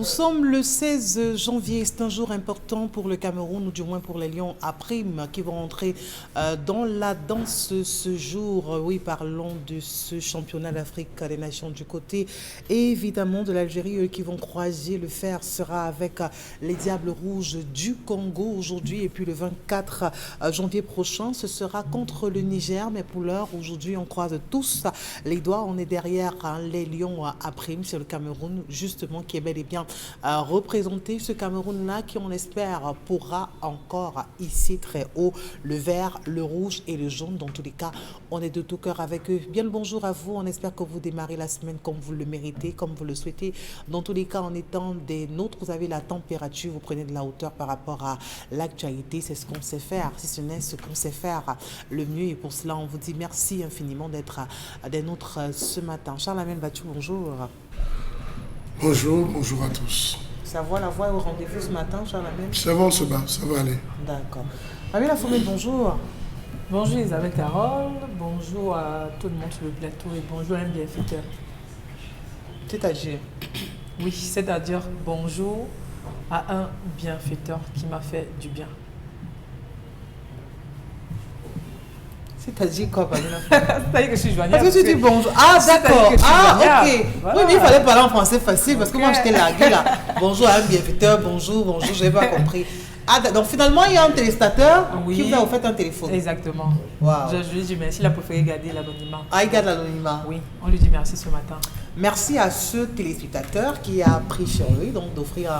sommes le 16 janvier, c'est un jour important pour le Cameroun, ou du moins pour les Lions à prime qui vont entrer dans la danse ce jour. Oui, parlons de ce championnat d'Afrique des Nations du côté et évidemment de l'Algérie. Eux qui vont croiser le fer sera avec les Diables Rouges du Congo aujourd'hui, et puis le 24 janvier prochain, ce sera contre le Niger. Mais pour l'heure, aujourd'hui, on croise tous les doigts. On est derrière les Lions à prime. C'est le Cameroun, justement, qui est bel et bien représenter ce Cameroun-là qui, on espère, pourra encore ici très haut le vert, le rouge et le jaune. Dans tous les cas, on est de tout cœur avec eux. Bien le bonjour à vous. On espère que vous démarrez la semaine comme vous le méritez, comme vous le souhaitez. Dans tous les cas, en étant des nôtres, vous avez la température, vous prenez de la hauteur par rapport à l'actualité. C'est ce qu'on sait faire, si ce n'est ce qu'on sait faire le mieux. Et pour cela, on vous dit merci infiniment d'être des nôtres ce matin. Charles-Amène Battu, bonjour. Bonjour, bonjour à tous. Ça va, la voix est au rendez-vous ce matin, Charles-Amène? Ça va, on se bat, ça va aller. D'accord. Fabiola Fomé, bonjour. Bonjour Isabelle Carole, bonjour à tout le monde sur le plateau et bonjour à un bienfaiteur. C'est-à-dire? Oui, c'est-à-dire bonjour à un bienfaiteur qui m'a fait du bien. C'est-à-dire quoi, Fabiola? C'est-à-dire que je suis joignable. Parce que tu dis bonjour. Ah, d'accord. Ah, ok. Voilà. Oui, mais il fallait parler en français facile parce que moi, j'étais larguée là. Bonjour à un bienfaiteur, bonjour, je n'ai pas compris. Ah, donc finalement, il y a un téléspectateur qui vous a offert un téléphone. Exactement. Wow. Je lui dis merci, il a préféré garder l'anonymat. Ah, il garde l'anonymat. Oui, on lui dit merci ce matin. Merci à ce téléspectateur qui a pris sur lui donc d'offrir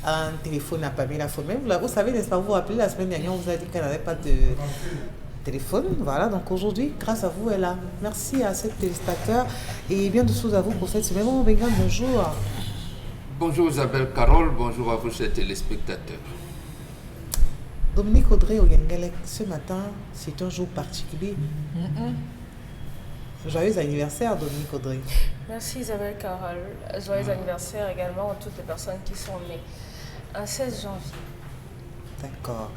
un téléphone à Pamela Fomé. Vous savez, n'est-ce pas, vous vous rappelez, la semaine dernière, on vous a dit qu'elle n'avait pas de téléphone. Voilà, donc aujourd'hui, grâce à vous, elle a. Merci à ce téléspectateur et bien de choses à vous pour cette semaine. Bon, Bengal, bonjour. Bonjour Isabelle Carole, bonjour à vous chers téléspectateurs. Dominique Audrey Oyengalek, ce matin, c'est un jour particulier. Joyeux anniversaire, Dominique Audrey. Merci Isabelle Carole. Joyeux anniversaire également à toutes les personnes qui sont nées un 16 janvier. D'accord.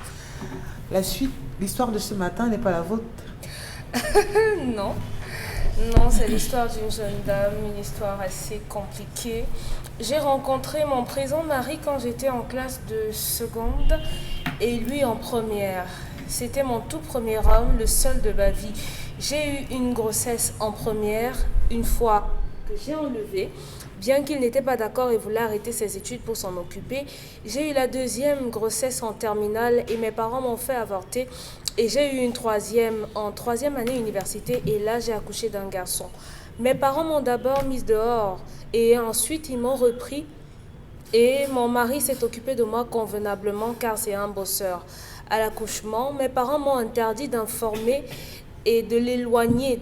La suite, l'histoire de ce matin n'est pas la vôtre? Non. Non, c'est l'histoire d'une jeune dame, une histoire assez compliquée. J'ai rencontré mon présent mari quand j'étais en classe de seconde et lui en première. C'était mon tout premier homme, le seul de ma vie. J'ai eu une grossesse en première, une fois que j'ai enlevé. Bien qu'il n'était pas d'accord et voulait arrêter ses études pour s'en occuper, j'ai eu la deuxième grossesse en terminale et mes parents m'ont fait avorter. Et j'ai eu une troisième en troisième année université et là j'ai accouché d'un garçon. Mes parents m'ont d'abord mise dehors et ensuite ils m'ont repris et mon mari s'est occupé de moi convenablement car c'est un bosseur. À l'accouchement, mes parents m'ont interdit d'informer et de m'éloigner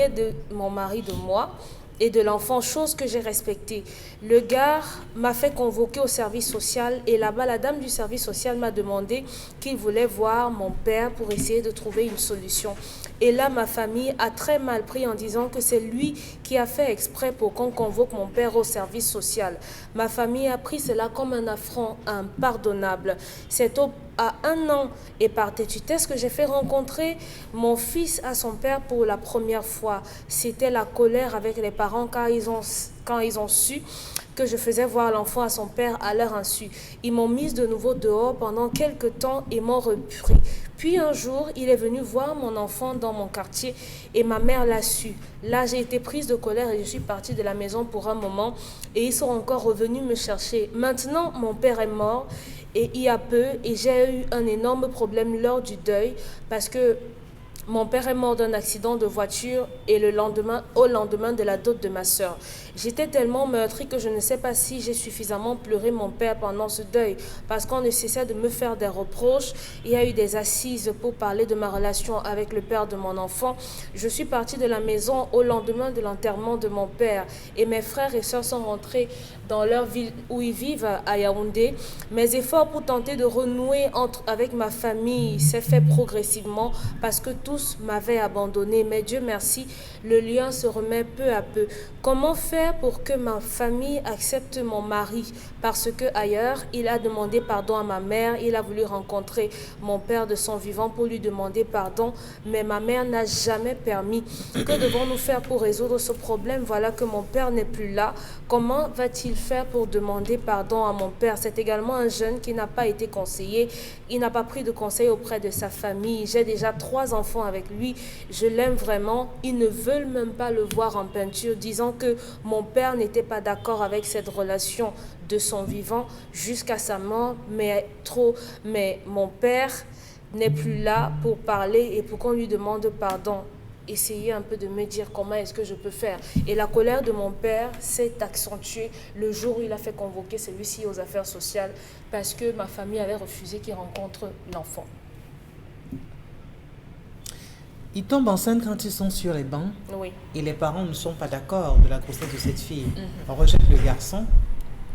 de mon mari de moi et de l'enfant, chose que j'ai respectée. Le gars m'a fait convoquer au service social et là-bas, la dame du service social m'a demandé qu'il voulait voir mon père pour essayer de trouver une solution. Et là, ma famille a très mal pris en disant que c'est lui qui a fait exprès pour qu'on convoque mon père au service social. Ma famille a pris cela comme un affront impardonnable. C'est à 1 an et par tétutesse que j'ai fait rencontrer mon fils à son père pour la première fois. C'était la colère avec les parents quand ils ont su que je faisais voir l'enfant à son père à leur insu. Ils m'ont mise de nouveau dehors pendant quelques temps et m'ont repris. Puis un jour, il est venu voir mon enfant dans mon quartier et ma mère l'a su. Là, j'ai été prise de colère et je suis partie de la maison pour un moment et ils sont encore revenus me chercher. Maintenant, mon père est mort et il y a peu et j'ai eu un énorme problème lors du deuil parce que mon père est mort d'un accident de voiture et au lendemain de la dot de ma sœur. J'étais tellement meurtrie que je ne sais pas si j'ai suffisamment pleuré mon père pendant ce deuil parce qu'on ne cessait de me faire des reproches. Il y a eu des assises pour parler de ma relation avec le père de mon enfant. Je suis partie de la maison au lendemain de l'enterrement de mon père et mes frères et sœurs sont rentrés dans leur ville où ils vivent à Yaoundé. Mes efforts pour tenter de renouer avec ma famille s'est fait progressivement parce que tous m'avaient abandonné. Mais Dieu merci, le lien se remet peu à peu. Comment faire faire pour que ma famille accepte mon mari? Parce que ailleurs, il a demandé pardon à ma mère, il a voulu rencontrer mon père de son vivant pour lui demander pardon, mais ma mère n'a jamais permis. Que devons-nous faire pour résoudre ce problème? Voilà que mon père n'est plus là. Comment va-t-il faire pour demander pardon à mon père? C'est également un jeune qui n'a pas été conseillé, il n'a pas pris de conseil auprès de sa famille. J'ai déjà 3 enfants avec lui, je l'aime vraiment. Ils ne veulent même pas le voir en peinture, disant que mon père n'était pas d'accord avec cette relation de son vivant jusqu'à sa mort, mais mon père n'est plus là pour parler et pour qu'on lui demande pardon. Essayez un peu de me dire comment est-ce que je peux faire. Et la colère de mon père s'est accentuée le jour où il a fait convoquer celui-ci aux affaires sociales parce que ma famille avait refusé qu'il rencontre l'enfant. Ils tombent enceintes quand ils sont sur les bancs. Oui. Et les parents ne sont pas d'accord de la grossesse de cette fille. On rejette le garçon.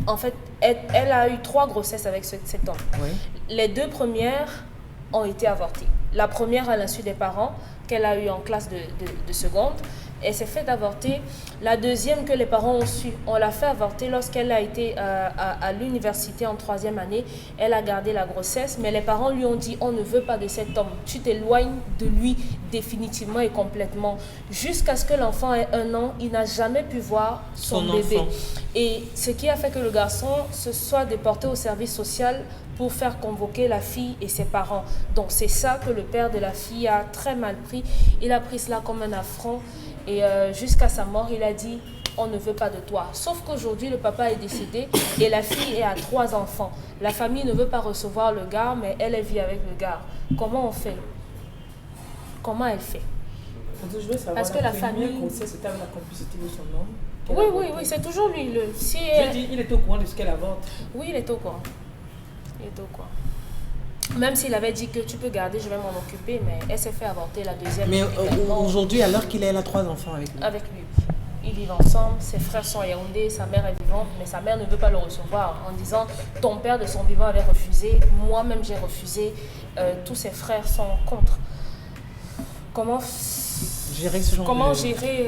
En fait, elle a eu 3 grossesses avec cet homme. Oui. Les 2 premières ont été avortées. La première à l'insu des parents, qu'elle a eu en classe de seconde, elle s'est fait avorter. La deuxième que les parents ont su, on l'a fait avorter lorsqu'elle a été à l'université en 3e année. Elle a gardé la grossesse, mais les parents lui ont dit on ne veut pas de cet homme, tu t'éloignes de lui définitivement et complètement. Jusqu'à ce que l'enfant ait 1 an, il n'a jamais pu voir son bébé. Enfant. Et ce qui a fait que le garçon se soit déporté au service social pour faire convoquer la fille et ses parents. Donc c'est ça que le père de la fille a très mal pris. Il a pris cela comme un affront et jusqu'à sa mort, il a dit « on ne veut pas de toi ». Sauf qu'aujourd'hui, le papa est décédé et la fille a 3 enfants. La famille ne veut pas recevoir le gars, mais elle vit avec le gars. Comment on fait? Comment elle fait? Je veux savoir, Parce que la famille... grossesse, c'était avec la complicité de son homme. Oui, c'est toujours lui. Je dis, il est au courant de ce qu'elle avorte. Oui, il est au courant. Il est au courant. Même s'il avait dit que tu peux garder, je vais m'en occuper, mais elle s'est fait avorter la deuxième. Mais aujourd'hui, alors qu'il est, elle a 3 enfants avec lui. Avec lui. Ils vivent ensemble, ses frères sont à Yaoundé, sa mère est vivante, mais sa mère ne veut pas le recevoir en disant ton père de son vivant avait refusé, moi-même j'ai refusé, tous ses frères sont contre. Comment gérer ce genre de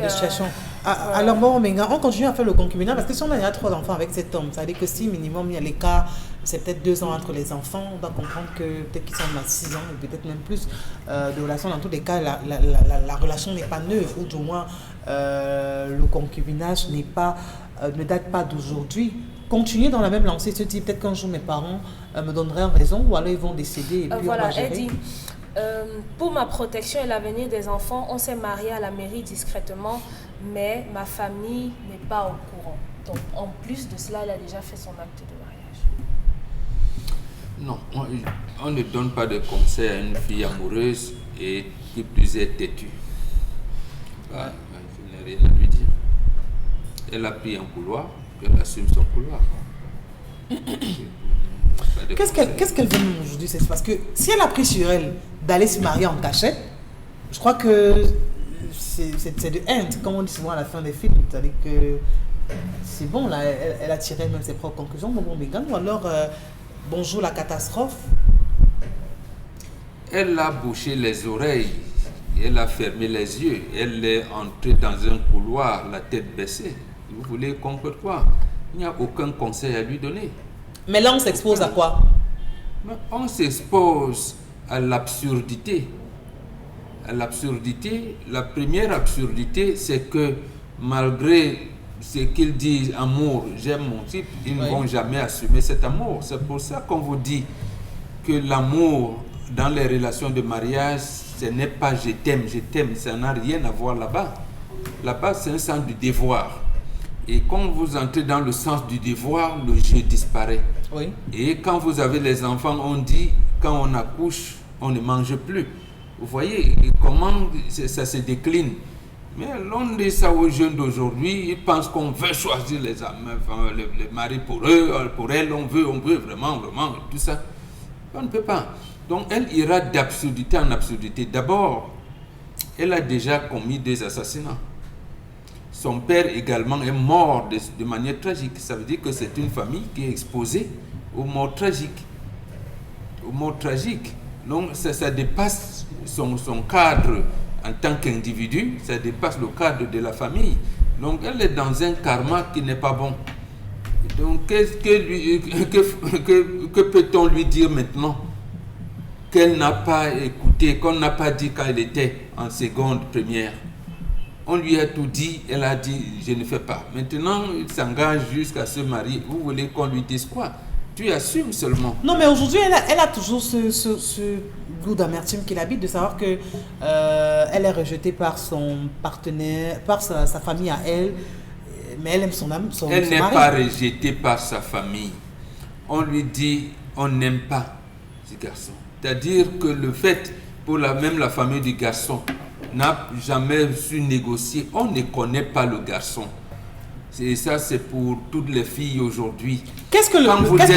situation. Alors bon, on continue à faire le concubinat parce que si on a déjà 3 enfants avec cet homme, ça veut dire que si minimum il y a l'écart, c'est peut-être 2 ans entre les enfants, on doit comprendre que peut-être qu'ils sont à 6 ans ou peut-être même plus de relation. Dans tous les cas, la relation n'est pas neuve ou du moins le concubinage ne date pas d'aujourd'hui. Continuer dans la même lancée, se dit peut-être qu'un jour mes parents me donneraient raison ou alors ils vont décéder et puis voilà, on va gérer. elle dit pour ma protection et l'avenir des enfants, on s'est marié à la mairie discrètement, mais ma famille n'est pas au courant. Donc, en plus de cela, elle a déjà fait son acte de mariage. Non, on ne donne pas de conseils à une fille amoureuse et qui plus est têtue. Bah, je n'ai rien à lui dire. Elle a pris un couloir, elle assume son couloir. Qu'est-ce qu'elle veut aujourd'hui? C'est parce que si elle a pris sur elle d'aller se marier en cachette, je crois que c'est de haine, comme on dit souvent à la fin des films. C'est-à-dire que c'est bon, là, elle a tiré même ses propres conclusions, bon, Megan, ou alors bonjour la catastrophe. Elle a bouché les oreilles, elle a fermé les yeux, elle est entrée dans un couloir, la tête baissée. Vous voulez comprendre quoi? Il n'y a aucun conseil à lui donner. Mais là, on s'expose à quoi? On s'expose à l'absurdité. À l'absurdité, la première absurdité, c'est que malgré ce qu'ils disent, amour, j'aime mon type, ils ne vont jamais assumer cet amour. C'est pour ça qu'on vous dit que l'amour dans les relations de mariage, ce n'est pas je t'aime, ça n'a rien à voir là-bas. Là-bas, c'est un sens du devoir. Et quand vous entrez dans le sens du devoir, le jeu disparaît. Oui. Et quand vous avez les enfants, on dit, quand on accouche, on ne mange plus. Vous voyez comment ça se décline. Mais l'on dit ça aux jeunes d'aujourd'hui, ils pensent qu'on veut choisir les maris pour eux, pour elles, on veut vraiment, tout ça. On ne peut pas. Donc elle ira d'absurdité en absurdité. D'abord, elle a déjà commis 2 assassinats. Son père également est mort de manière tragique. Ça veut dire que c'est une famille qui est exposée aux morts tragiques. Aux morts tragiques. Donc ça dépasse son cadre en tant qu'individu, ça dépasse le cadre de la famille. Donc elle est dans un karma qui n'est pas bon. Donc que peut-on lui dire maintenant qu'elle n'a pas écouté, qu'on n'a pas dit quand elle était en seconde première? On lui a tout dit, elle a dit je ne fais pas. Maintenant il s'engage jusqu'à se marier. Vous voulez qu'on lui dise quoi? Tu assumes seulement. Non, mais aujourd'hui, elle a toujours ce goût d'amertume qui l'habite de savoir que elle est rejetée par son partenaire, par sa famille à elle, mais elle aime son mari. Elle n'est pas rejetée par sa famille. On lui dit, on n'aime pas ce garçon. C'est-à-dire que le fait, pour même la famille du garçon, n'a jamais su négocier. On ne connaît pas le garçon. Et ça, c'est pour toutes les filles aujourd'hui. Qu'est-ce que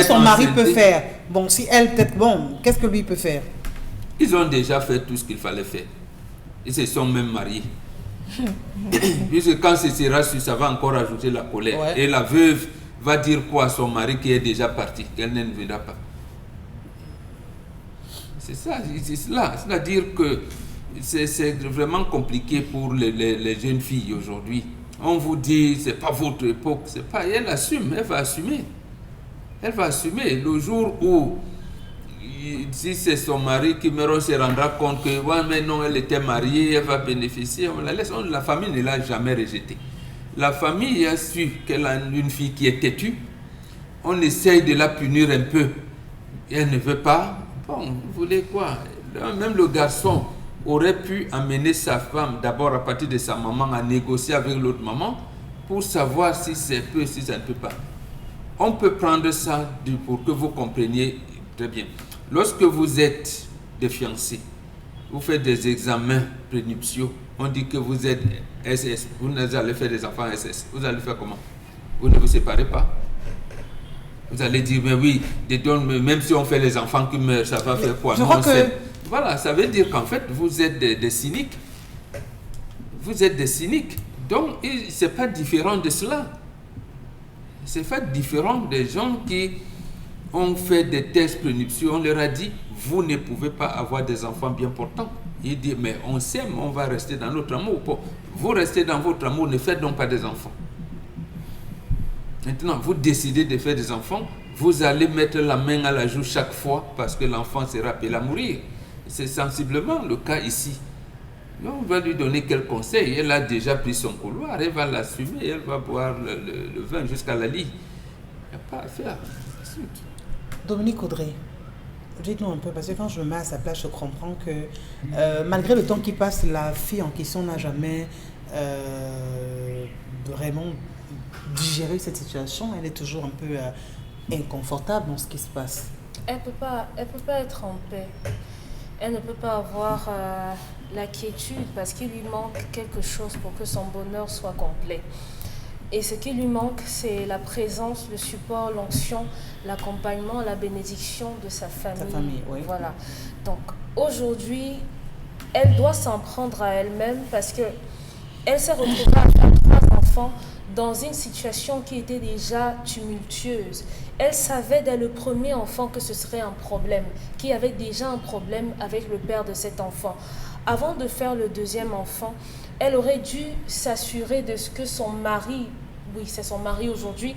son mari peut faire? Bon, si elle peut-être bon, qu'est-ce que lui peut faire? Ils ont déjà fait tout ce qu'il fallait faire. Ils se sont même mariés. Puisque quand ce sera su, ça va encore ajouter la colère. Ouais. Et la veuve va dire quoi à son mari qui est déjà parti, qu'elle ne viendra pas. C'est ça, c'est cela. C'est-à-dire que c'est vraiment compliqué pour les jeunes filles aujourd'hui. On vous dit, c'est pas votre époque, c'est pas. Elle assume, elle va assumer. Elle va assumer. Le jour où, si c'est son mari qui meurt, on se rendra compte que, ouais, mais non, elle était mariée, elle va bénéficier, on la laisse. La famille ne l'a jamais rejetée. La famille a su qu'elle a une fille qui est têtue. On essaye de la punir un peu. Elle ne veut pas. Bon, vous voulez quoi? Même le garçon aurait pu amener sa femme, d'abord à partir de sa maman, à négocier avec l'autre maman pour savoir si c'est peu, si ça ne peut pas. On peut prendre ça pour que vous compreniez très bien. Lorsque vous êtes des fiancés, vous faites des examens prénuptiaux, on dit que vous êtes SS, vous allez faire des enfants SS. Vous allez faire comment? Vous ne vous séparez pas. Vous allez dire, mais oui, même si on fait les enfants qui meurent, ça va faire quoi? Non, voilà, ça veut dire qu'en fait, vous êtes des cyniques. Vous êtes des cyniques. Donc, ce n'est pas différent de cela. C'est pas différent des gens qui ont fait des tests prénuptiaux. On leur a dit, vous ne pouvez pas avoir des enfants bien portants. Ils disent, mais on s'aime, on va rester dans notre amour. Vous restez dans votre amour, ne faites donc pas des enfants. Maintenant, vous décidez de faire des enfants, vous allez mettre la main à la joue chaque fois parce que l'enfant sera appelé à mourir. C'est sensiblement le cas ici. Donc, on va lui donner quel conseil? Elle a déjà pris son couloir, elle va l'assumer, elle va boire le vin jusqu'à la lit. Il n'y a pas à faire. Dominique Audrey, dites-nous un peu, parce que quand je me mets à sa place, je comprends que malgré le temps qui passe, la fille en question n'a jamais vraiment digéré cette situation. Elle est toujours un peu inconfortable dans ce qui se passe. Elle peut pas être en paix. Elle ne peut pas avoir la quiétude parce qu'il lui manque quelque chose pour que son bonheur soit complet. Et ce qui lui manque, c'est la présence, le support, l'onction, l'accompagnement, la bénédiction de sa famille. Sa famille, oui. Voilà. Donc aujourd'hui, elle doit s'en prendre à elle-même parce que elle s'est retrouvée avec 3 enfants dans une situation qui était déjà tumultueuse. Elle savait dès le premier enfant que ce serait un problème, qu'il y avait déjà un problème avec le père de cet enfant. Avant de faire le 2e enfant, elle aurait dû s'assurer de ce que son mari, oui c'est son mari aujourd'hui,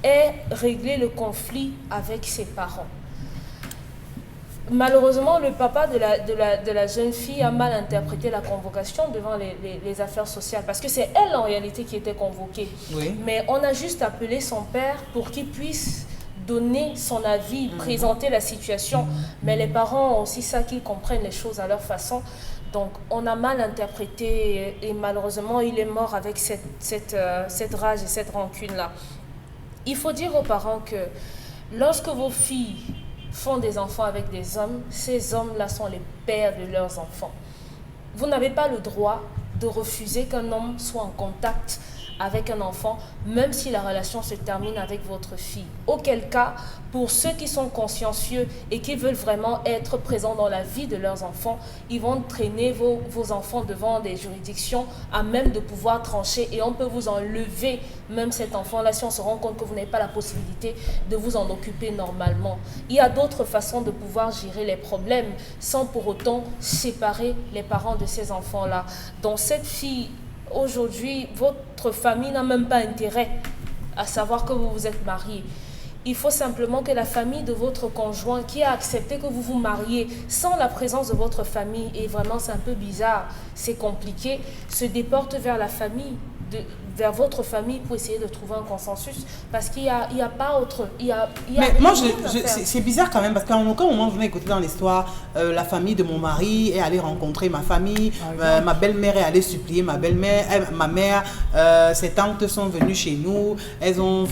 ait réglé le conflit avec ses parents. Malheureusement, le papa de la jeune fille a mal interprété la convocation devant les affaires sociales parce que c'est elle en réalité qui était convoquée. Oui. Mais on a juste appelé son père pour qu'il puisse donner son avis, présenter la situation. Mais les parents ont aussi ça qu'ils comprennent les choses à leur façon. Donc on a mal interprété et malheureusement il est mort avec cette rage et cette rancune-là. Il faut dire aux parents que lorsque vos filles font des enfants avec des hommes, ces hommes-là sont les pères de leurs enfants. Vous n'avez pas le droit de refuser qu'un homme soit en contact avec un enfant, même si la relation se termine avec votre fille. Auquel cas, pour ceux qui sont consciencieux et qui veulent vraiment être présents dans la vie de leurs enfants, ils vont traîner vos enfants devant des juridictions à même de pouvoir trancher et on peut vous enlever même cet enfant-là si on se rend compte que vous n'avez pas la possibilité de vous en occuper normalement. Il y a d'autres façons de pouvoir gérer les problèmes sans pour autant séparer les parents de ces enfants-là. Donc cette fille Aujourd'hui, votre famille n'a même pas intérêt à savoir que vous vous êtes mariés. Il faut simplement que la famille de votre conjoint qui a accepté que vous vous mariez sans la présence de votre famille, et vraiment c'est un peu bizarre, c'est compliqué, se déporte vers la famille, vers votre famille pour essayer de trouver un consensus, parce qu'il y a pas autre. Mais moi, c'est bizarre quand même, parce qu'à aucun moment, je n'ai écouté dans l'histoire, la famille de mon mari est allée rencontrer ma famille, ma belle-mère est allée supplier ma belle-mère, ma mère, ses tantes sont venues chez nous, elles ont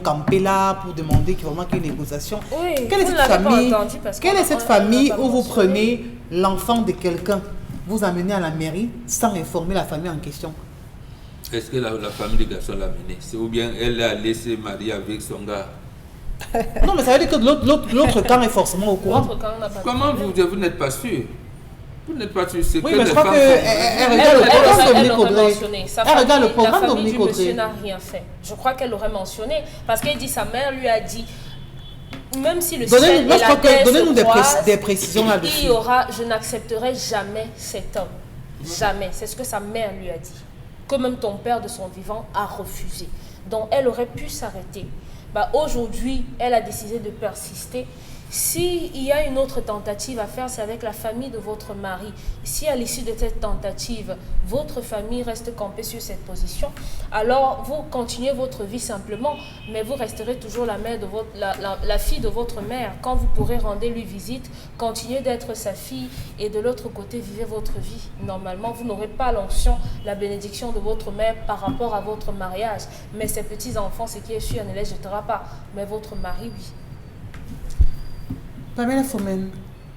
campé là pour demander qu'il y ait une négociation. Oui, Quelle est cette famille où vous prenez l'enfant de quelqu'un, vous amenez à la mairie sans informer la famille en question? Est-ce que la famille du garçon l'a menée? Ou bien elle est allée se marier avec son gars? Non, mais ça veut dire que l'autre camp est forcément au courant. Comment vous n'êtes pas sûr? Vous n'êtes pas sûr. Oui, mais je crois qu'elle regarde le programme Dominique Audrey. Elle regarde le programme Dominique Audrey. La famille du monsieur n'a rien fait. Je crois qu'elle l'aurait mentionné. Parce qu'elle dit, sa mère lui a dit, même si le ciel et la terre se croisent, des précisions là-dessus. Je n'accepterai jamais cet homme. Jamais. C'est ce que sa mère lui a dit. Que même ton père de son vivant a refusé. Donc elle aurait pu s'arrêter. Aujourd'hui, elle a décidé de persister. S'il y a une autre tentative à faire, c'est avec la famille de votre mari. Si à l'issue de cette tentative, votre famille reste campée sur cette position, alors vous continuez votre vie simplement, mais vous resterez toujours la fille de votre mère. Quand vous pourrez rendre lui visite, continuez d'être sa fille et de l'autre côté, vivez votre vie. Normalement, vous n'aurez pas l'onction, la bénédiction de votre mère par rapport à votre mariage. Mais ses petits-enfants, ce qui est sûr, ne les jettera pas. Mais votre mari, oui. Pamela Fomen,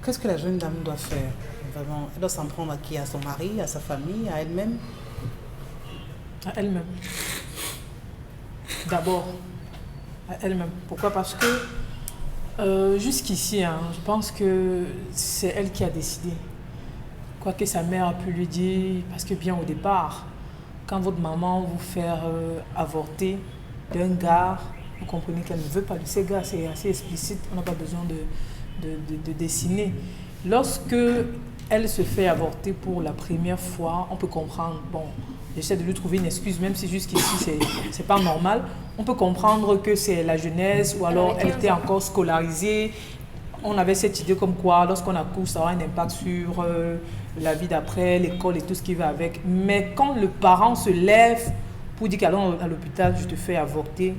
qu'est-ce que la jeune dame doit faire? Vraiment, elle doit s'en prendre à qui? À son mari, à sa famille, à elle-même? À elle-même. D'abord, à elle-même. Pourquoi? Parce que jusqu'ici, je pense que c'est elle qui a décidé. Quoi que sa mère a pu lui dire, parce que bien au départ, quand votre maman vous fait avorter d'un gars, vous comprenez qu'elle ne veut pas de ces gars, c'est assez explicite, on n'a pas besoin de dessiner. Lorsque elle se fait avorter pour la première fois, on peut comprendre, bon, j'essaie de lui trouver une excuse, même si jusqu'ici c'est pas normal, on peut comprendre que c'est la jeunesse ou alors elle était encore scolarisée. On avait cette idée comme quoi, lorsqu'on accouche, ça aura un impact sur la vie d'après, l'école et tout ce qui va avec. Mais quand le parent se lève pour dire qu'allons à l'hôpital, je te fais avorter,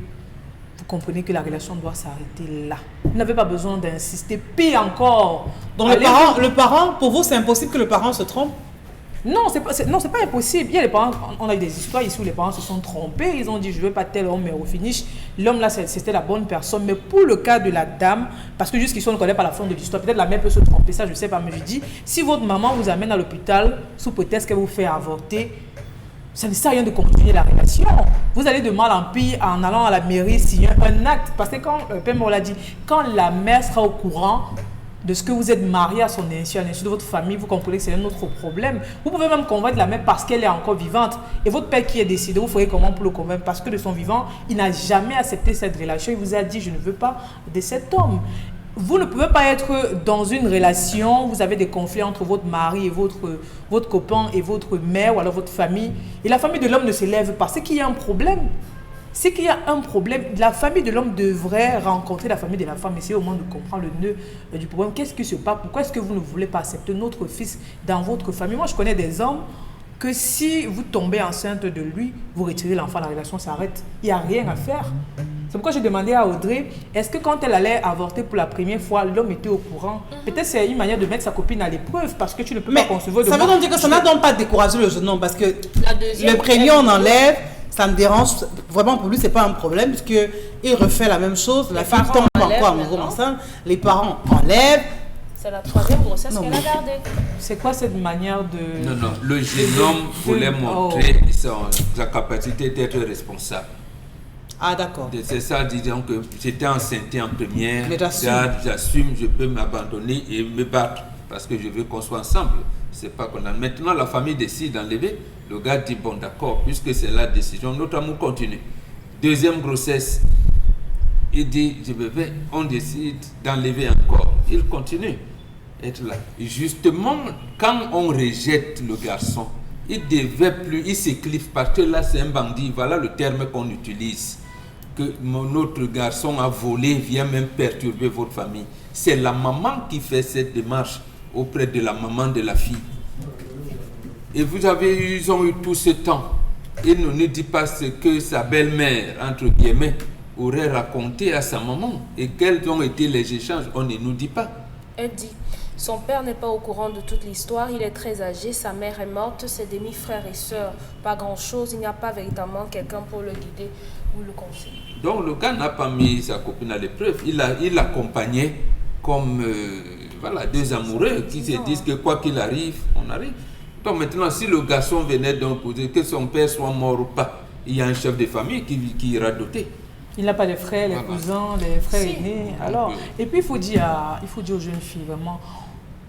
vous comprenez que la relation doit s'arrêter là. Vous n'avez pas besoin d'insister. Pire encore. Donc le parent, pour vous, c'est impossible que le parent se trompe? Non, c'est pas impossible. Il y a les parents, on a eu des histoires ici où les parents se sont trompés. Ils ont dit, je ne veux pas tel homme, mais au finish, l'homme là, c'était la bonne personne. Mais pour le cas de la dame, parce que jusqu'ici, on ne connaît pas la fin de l'histoire, peut-être la mère peut se tromper, ça, je ne sais pas. Mais je dis, si votre maman vous amène à l'hôpital, sous prétexte qu'elle vous fait avorter, ça ne sert à rien de continuer la relation. Vous allez de mal en pire en allant à la mairie signer un acte. Parce que quand, Père l'a dit, quand la mère sera au courant de ce que vous êtes marié à son insu, à l'insu de votre famille, vous comprenez que c'est un autre problème. Vous pouvez même convaincre la mère parce qu'elle est encore vivante. Et votre père qui est décédé, vous ferez comment pour le convaincre? Parce que de son vivant, il n'a jamais accepté cette relation. Il vous a dit, je ne veux pas de cet homme. Vous ne pouvez pas être dans une relation, vous avez des conflits entre votre mari et votre copain et votre mère ou alors votre famille. Et la famille de l'homme ne se lève pas. C'est qu'il y a un problème. C'est qu'il y a un problème. La famille de l'homme devrait rencontrer la famille de la femme. Essayer au moins de comprendre le nœud du problème. Qu'est-ce qui se passe? Pourquoi est-ce que vous ne voulez pas accepter notre fils dans votre famille? Moi, je connais des hommes que si vous tombez enceinte de lui, vous retirez l'enfant, la relation s'arrête. Il n'y a rien à faire. C'est pourquoi j'ai demandé à Audrey, est-ce que quand elle allait avorter pour la première fois, l'homme était au courant? Peut-être c'est une manière de mettre sa copine à l'épreuve parce que tu ne peux pas concevoir de ça veut donc dire que ça n'a donc pas découragé le jeune homme parce que le premier on enlève, ça me dérange. Vraiment pour lui, c'est pas un problème puisqu'il refait la même chose. La fille tombe encore à nouveau enceinte, les parents enlèvent. C'est la troisième grossesse qu'elle a gardée. C'est quoi cette manière de... Non, le jeune homme voulait montrer sa capacité d'être responsable. Ah d'accord. C'est ça, disons que j'étais enceinte en première, mais j'assume, je peux m'abandonner et me battre parce que je veux qu'on soit ensemble. C'est pas qu'on a. Maintenant, la famille décide d'enlever. Le gars dit, bon d'accord, puisque c'est la décision, notre amour continue. Deuxième grossesse, il dit, on décide d'enlever encore. Il continue à être là. Et justement, quand on rejette le garçon, il devait plus, il s'écliffe parce que là c'est un bandit, voilà le terme qu'on utilise. Que notre garçon a volé, vient même perturber votre famille. C'est la maman qui fait cette démarche auprès de la maman de la fille. Et ils ont eu tout ce temps. Il ne nous dit pas ce que sa belle-mère, entre guillemets, aurait raconté à sa maman. Et quels ont été les échanges, on ne nous dit pas. Elle dit, son père n'est pas au courant de toute l'histoire, il est très âgé, sa mère est morte, ses demi-frères et sœurs, pas grand-chose, il n'y a pas véritablement quelqu'un pour le guider ou le conseiller. Donc le gars n'a pas mis sa copine à l'épreuve, il l'accompagnait comme voilà, deux amoureux qui se disent que quoi qu'il arrive, on arrive. Donc maintenant, si le garçon venait d'imposer que son père soit mort ou pas, il y a un chef de famille qui ira doter. Il n'a pas de frères, les cousins, les frères aînés. Alors, et puis il faut dire aux jeunes filles, vraiment,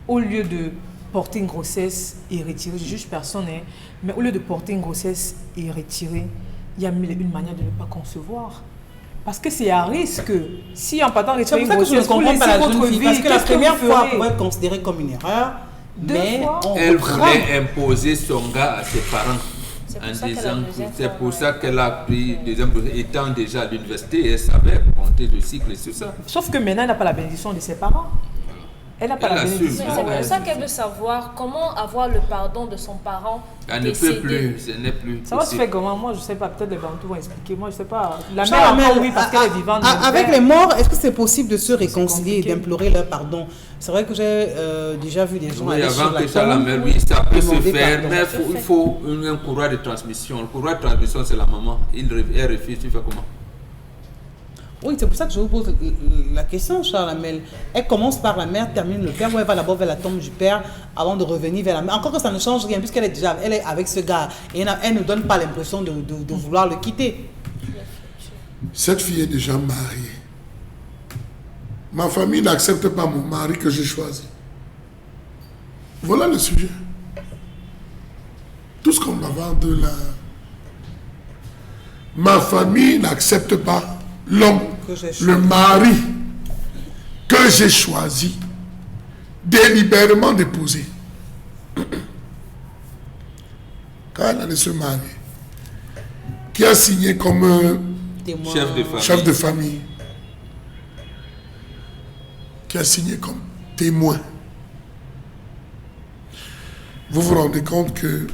au lieu de porter une grossesse et retirer, je juge personne, hein, mais au lieu de porter une grossesse et retirer, il y a une manière de ne pas concevoir. Parce que c'est à risque. Si en partant retirer une grossesse, je ne comprends pas la jeune fille, parce que la première fois pourrait être considérée comme une erreur, mais elle voulait imposer son gars à ses parents. C'est pour ça qu'elle a pris deuxième grossesse, étant déjà à l'université, elle savait compter le cycle et tout ça. Sauf que maintenant, elle n'a pas la bénédiction de ses parents. Elle n'a pas la bénédiction. C'est pour ça qu'elle veut savoir comment avoir le pardon de son parent. Elle ne peut plus, ce n'est plus. Ça va se faire comment? Moi, je ne sais pas, peut-être les Bantous vont expliquer. Moi, je ne sais pas. La mère, encore, oui, parce qu'elle est vivante. Avec les morts, est-ce que c'est possible de se réconcilier et d'implorer leur pardon? C'est vrai que j'ai déjà vu des gens aller sur la tombe. Oui, ça peut se faire, mais il faut un courroie de transmission. Le courroie de transmission, c'est la maman. Elle refuse, tu fais comment? Oui, c'est pour ça que je vous pose la question, Charles Hamel. Elle commence par la mère, termine le père, ou elle va d'abord vers la tombe du père avant de revenir vers la mère. Encore que ça ne change rien, puisqu'elle est déjà avec ce gars. Et elle ne donne pas l'impression de vouloir le quitter. Cette fille est déjà mariée. Ma famille n'accepte pas mon mari que j'ai choisi. Voilà le sujet. Tout ce qu'on bavard de là. Ma famille n'accepte pas l'homme, le mari que j'ai choisi délibérément d'épouser. Quand elle allait se marier, qui a signé comme chef de famille, qui a signé comme témoin. Vous vous rendez compte que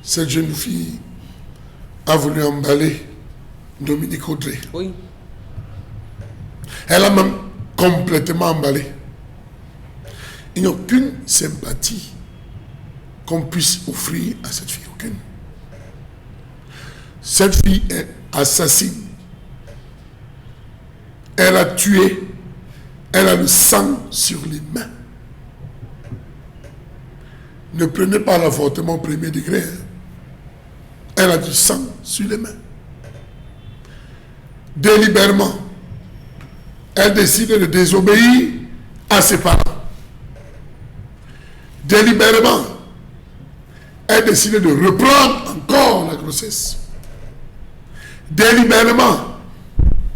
cette jeune fille a voulu emballer Dominique Audrey. Oui. Elle a même complètement emballé. Il n'y a aucune sympathie qu'on puisse offrir à cette fille. Aucune. Cette fille est assassine. Elle a tué. Elle a le sang sur les mains. Ne prenez pas l'avortement au premier degré. Elle a du sang sur les mains. Délibérément, elle décide de désobéir à ses parents. Délibérément, elle décide de reprendre encore la grossesse. Délibérément,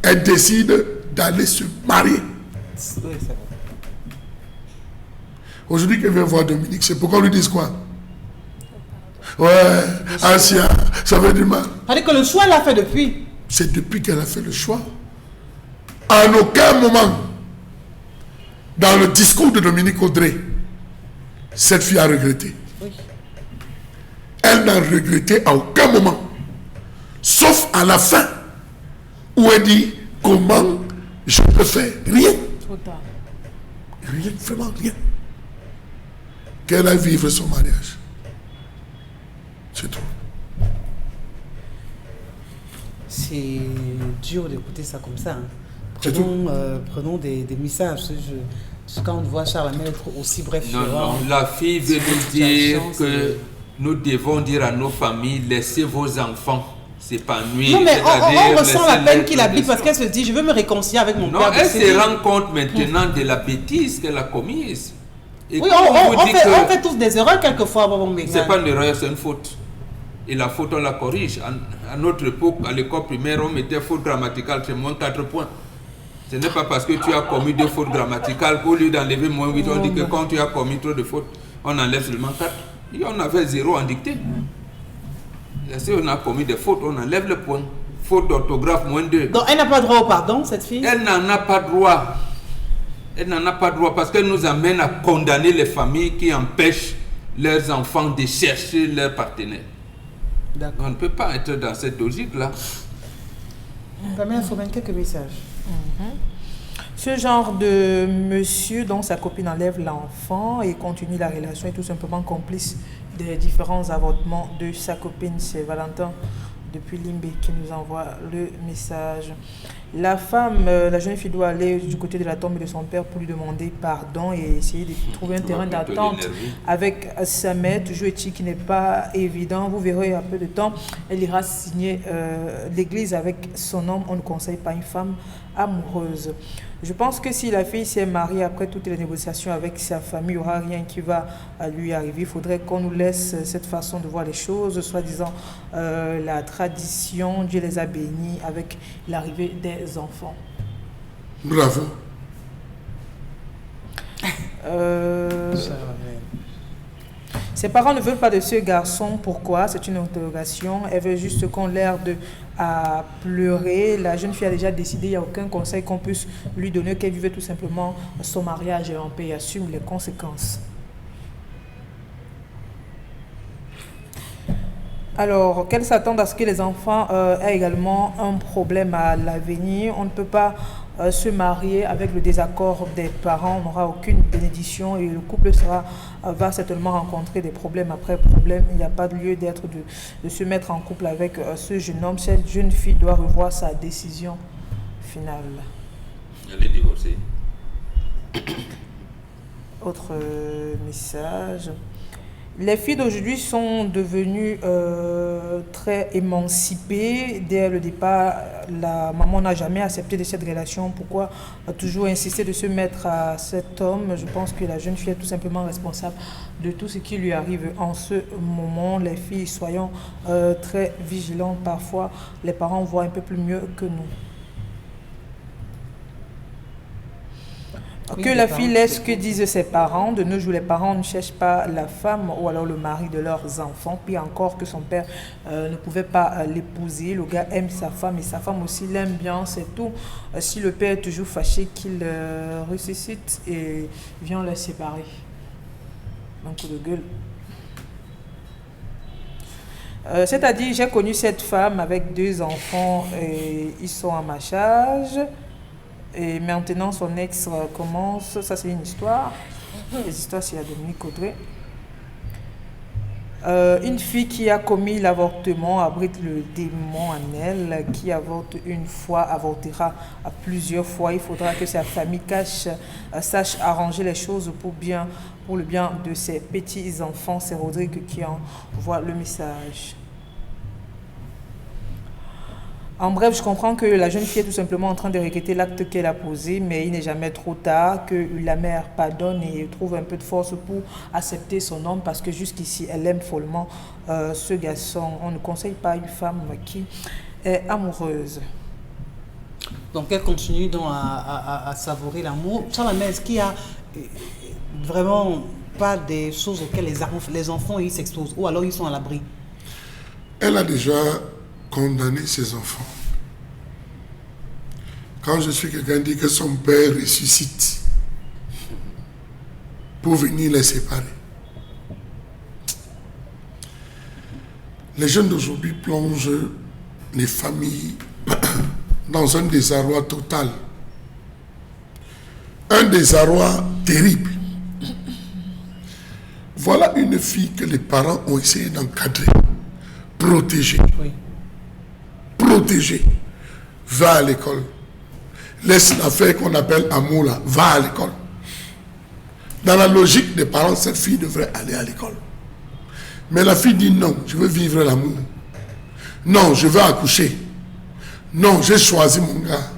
elle décide d'aller se marier. Aujourd'hui, qu'elle vient voir Dominique, c'est pourquoi on lui dit quoi? Ouais, ancien, ça veut dire mal. C'est-à-dire que le choix l'a fait depuis. C'est depuis qu'elle a fait le choix. En aucun moment, dans le discours de Dominique Audrey, cette fille a regretté. Oui. Elle n'a regretté à aucun moment. Sauf à la fin, où elle dit comment je peux faire rien. Rien, vraiment rien. Qu'elle a vivre son mariage. C'est tout. C'est dur d'écouter ça comme ça. Hein. Prenons des messages. Quand on voit Charles Hamel être aussi bref. Non, la fille veut nous dire que nous devons dire à nos familles, laissez vos enfants s'épanouir. Non, mais on ressent la peine qu'il habite parce qu'elle se dit, je veux me réconcilier avec mon père. Non, elle se rend compte maintenant de la bêtise qu'elle a commise. Et oui, on fait tous des erreurs quelquefois. C'est pas une erreur, c'est une faute. Et la faute, on la corrige. À notre époque, à l'école primaire, on mettait faute grammaticale, c'est moins 4 points. Ce n'est pas parce que tu as commis 2 fautes grammaticales qu'au lieu d'enlever moins 8, on dit que quand tu as commis trop de fautes, on enlève seulement 4. Et on avait 0 en dictée. Si on a commis des fautes, on enlève le point. Faute d'orthographe, moins 2. Donc, elle n'a pas droit au pardon, cette fille? Elle n'en a pas droit. Elle n'en a pas droit parce qu'elle nous amène à condamner les familles qui empêchent leurs enfants de chercher leur partenaire. On ne peut pas être dans cette logique-là. Pamela, il faut même quelques messages. Ce genre de monsieur dont sa copine enlève l'enfant et continue la relation est tout simplement complice des différents avortements de sa copine. C'est Valentin depuis Limbé qui nous envoie le message. La femme, la jeune fille doit aller du côté de la tombe de son père pour lui demander pardon et essayer de trouver un terrain d'attente avec sa mère. Toujours est-il qui n'est pas évident. Vous verrez à peu de temps, elle ira signer l'église avec son homme. On ne conseille pas une femme amoureuse. Je pense que si la fille s'est mariée après toutes les négociations avec sa famille, il n'y aura rien qui va lui arriver. Il faudrait qu'on nous laisse cette façon de voir les choses, soi-disant la tradition, Dieu les a bénis avec l'arrivée des enfants. Bravo. Ses parents ne veulent pas de ce garçon. Pourquoi? C'est une interrogation. Elle veut juste qu'on l'air de à pleurer. La jeune fille a déjà décidé, il n'y a aucun conseil qu'on puisse lui donner, qu'elle vive tout simplement son mariage et en paix et assume les conséquences. Alors, qu'elle s'attend à ce que les enfants aient également un problème à l'avenir. On ne peut pas se marier avec le désaccord des parents. On n'aura aucune bénédiction et le couple va certainement rencontrer des problèmes après problème. Il n'y a pas de lieu d'être de se mettre en couple avec ce jeune homme. Cette jeune fille doit revoir sa décision finale. Elle est divorcée. Autre message. Les filles d'aujourd'hui sont devenues très émancipées. Dès le départ, la maman n'a jamais accepté de cette relation. Pourquoi toujours insister de se mettre à cet homme? Je pense que la jeune fille est tout simplement responsable de tout ce qui lui arrive en ce moment. Les filles, soyons très vigilantes. Parfois, les parents voient un peu plus mieux que nous. Que la fille laisse que disent ses parents. De nos jours, les parents ne cherchent pas la femme ou alors le mari de leurs enfants. Puis encore que son père ne pouvait pas l'épouser. Le gars aime sa femme et sa femme aussi l'aime bien, c'est tout. Si le père est toujours fâché, qu'il ressuscite et vient les séparer. Un coup de gueule. C'est-à-dire, j'ai connu cette femme avec 2 enfants et ils sont à ma charge. Et maintenant, son ex commence. Ça, c'est une histoire. Les histoires, c'est à Dominique Audrey. Une fille qui a commis l'avortement abrite le démon en elle. Qui avorte une fois, avortera à plusieurs fois. Il faudra que sa famille sache arranger les choses pour le bien de ses petits-enfants. C'est Rodrigue qui envoie le message. En bref, je comprends que la jeune fille est tout simplement en train de regretter l'acte qu'elle a posé, mais il n'est jamais trop tard, que la mère pardonne et trouve un peu de force pour accepter son homme, parce que jusqu'ici, elle aime follement ce garçon. On ne conseille pas une femme qui est amoureuse. Donc, elle continue donc à savourer l'amour. Charles, est-ce qu'il y a vraiment pas des choses auxquelles les enfants ils s'exposent, ou alors ils sont à l'abri? Elle a déjà condamner ses enfants. Quand je suis quelqu'un dit que son père ressuscite pour venir les séparer. Les jeunes d'aujourd'hui plongent les familles dans un désarroi total. Un désarroi terrible. Voilà une fille que les parents ont essayé d'encadrer, protéger. Oui. Protéger. Va à l'école. Laisse l'affaire qu'on appelle amour là. Va à l'école. Dans la logique des parents, cette fille devrait aller à l'école. Mais la fille dit non, je veux vivre l'amour. Non, je veux accoucher. Non, j'ai choisi mon gars.